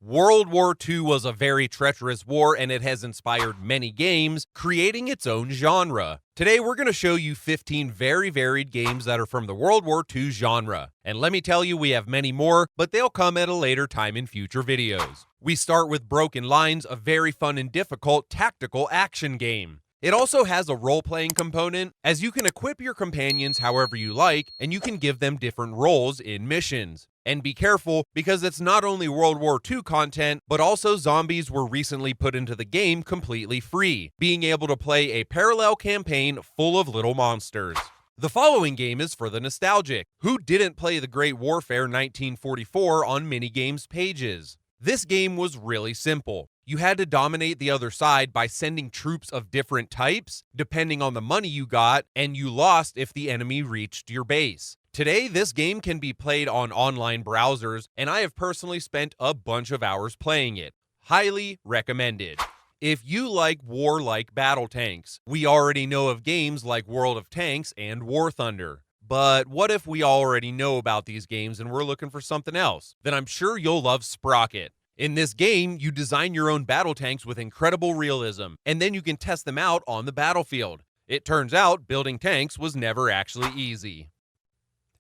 World War II was a very treacherous war, and it has inspired many games, creating its own genre. Today, we're going to show you 15 very varied games that are from the World War II genre. And let me tell you, we have many more, but they'll come at a later time in future videos. We start with Broken Lines, a very fun and difficult tactical action game. It also has a role-playing component, as you can equip your companions however you like, and you can give them different roles in missions. And be careful, because it's not only World War II content, but also zombies were recently put into the game completely free, being able to play a parallel campaign full of little monsters. The following game is for the nostalgic. Who didn't play the Great Warfare 1944 on minigames pages? This game was really simple. You had to dominate the other side by sending troops of different types, depending on the money you got, and you lost if the enemy reached your base. Today, this game can be played on online browsers, and I have personally spent a bunch of hours playing it. Highly recommended. If you like war-like battle tanks, we already know of games like World of Tanks and War Thunder. But what if we already know about these games and we're looking for something else? Then I'm sure you'll love Sprocket. In this game, you design your own battle tanks with incredible realism, and then you can test them out on the battlefield. It turns out building tanks was never actually easy.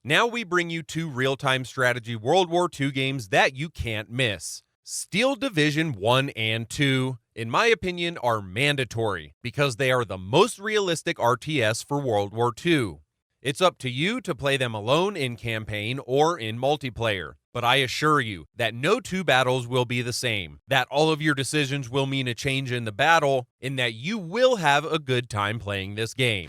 Now we bring you two real-time strategy World War II games that you can't miss. Steel Division 1 and 2, in my opinion, are mandatory because they are the most realistic RTS for World War II. It's up to you to play them alone in campaign or in multiplayer, but I assure you that no two battles will be the same, that all of your decisions will mean a change in the battle, and that you will have a good time playing this game.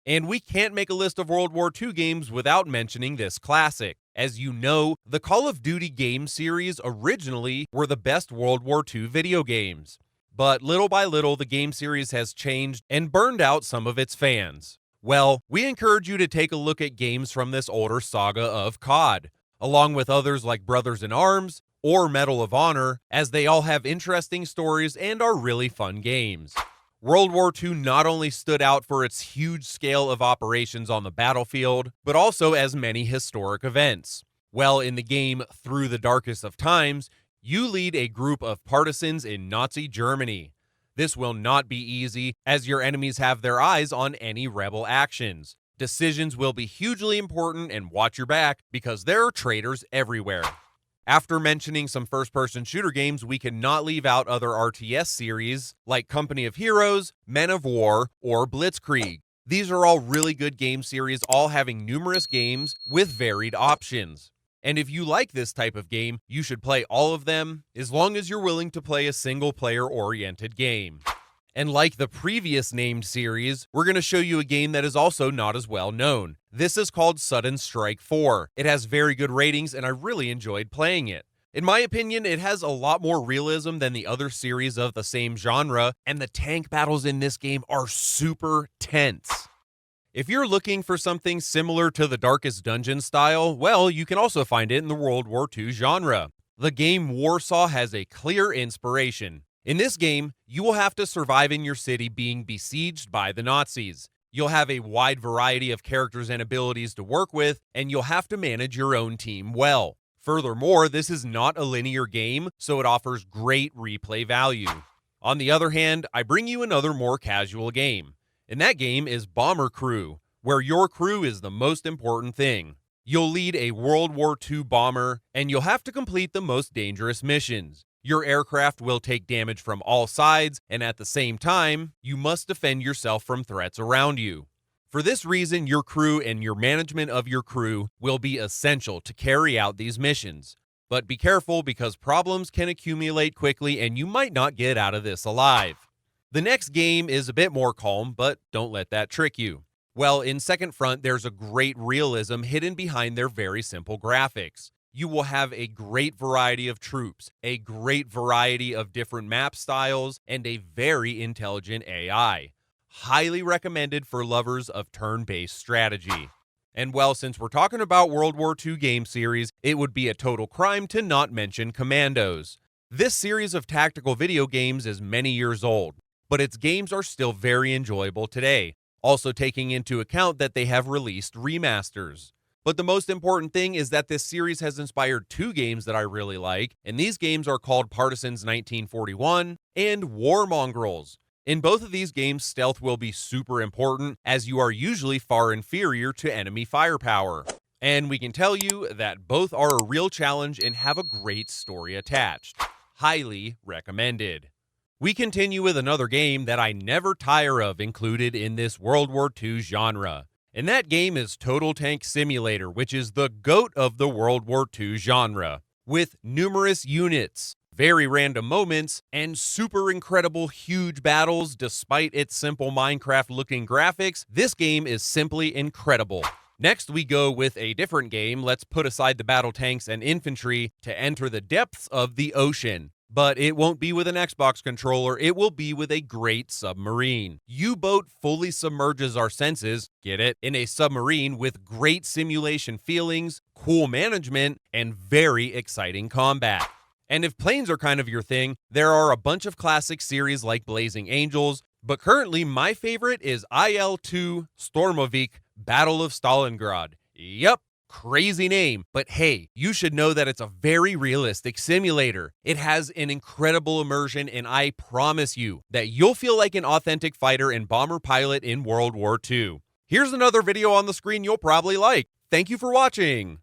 And we can't make a list of World War II games without mentioning this classic. As you know, the Call of Duty game series originally were the best World War II video games. But little by little, the game series has changed and burned out some of its fans. Well, we encourage you to take a look at games from this older saga of COD, along with others like Brothers in Arms or Medal of Honor, as they all have interesting stories and are really fun games. World War II not only stood out for its huge scale of operations on the battlefield, but also as many historic events. Well, in the game Through the Darkest of Times, you lead a group of partisans in Nazi Germany. This will not be easy, as your enemies have their eyes on any rebel actions. Decisions will be hugely important, and watch your back, because there are traitors everywhere. After mentioning some first-person shooter games, we cannot leave out other RTS series like Company of Heroes, Men of War, or Blitzkrieg. These are all really good game series, all having numerous games with varied options. And if you like this type of game, you should play all of them, as long as you're willing to play a single-player-oriented game. And like the previous named series, we're going to show you a game that is also not as well known. This is called Sudden Strike 4. It has very good ratings, and I really enjoyed playing it. In my opinion, it has a lot more realism than the other series of the same genre, and the tank battles in this game are super tense. If you're looking for something similar to the Darkest Dungeon style, well, you can also find it in the World War II genre. The game Warsaw has a clear inspiration. In this game, you will have to survive in your city being besieged by the Nazis. You'll have a wide variety of characters and abilities to work with, and you'll have to manage your own team well. Furthermore, this is not a linear game, so it offers great replay value. On the other hand, I bring you another more casual game. And that game is Bomber Crew, where your crew is the most important thing. You'll lead a World War II bomber, and you'll have to complete the most dangerous missions. Your aircraft will take damage from all sides, and at the same time, you must defend yourself from threats around you. For this reason, your crew and your management of your crew will be essential to carry out these missions. But be careful, because problems can accumulate quickly and you might not get out of this alive. The next game is a bit more calm, but don't let that trick you. Well, in Second Front, there's a great realism hidden behind their very simple graphics. You will have a great variety of troops, a great variety of different map styles, and a very intelligent AI. Highly recommended for lovers of turn-based strategy. And well, since we're talking about World War II game series, it would be a total crime to not mention Commandos. This series of tactical video games is many years old, but its games are still very enjoyable today, also taking into account that they have released remasters. But the most important thing is that this series has inspired two games that I really like, and these games are called Partisans 1941 and Warmongrels. In both of these games, stealth will be super important, as you are usually far inferior to enemy firepower. And we can tell you that both are a real challenge and have a great story attached. Highly recommended. We continue with another game that I never tire of included in this World War II genre. And that game is Total Tank Simulator, which is the GOAT of the World War II genre. With numerous units, very random moments, and super incredible huge battles despite its simple Minecraft-looking graphics, this game is simply incredible. Next, we go with a different game. Let's put aside the battle tanks and infantry to enter the depths of the ocean. But it won't be with an Xbox controller, it will be with a great submarine. Uboat fully submerges our senses, get it, in a submarine with great simulation feelings, cool management, and very exciting combat. And if planes are kind of your thing, there are a bunch of classic series like Blazing Angels, but currently my favorite is IL-2 Sturmovik Battle of Stalingrad. Yep. Crazy name, but hey, you should know that it's a very realistic simulator. It has an incredible immersion, and I promise you that you'll feel like an authentic fighter and bomber pilot in World War II. Here's another video on the screen you'll probably like. Thank you for watching.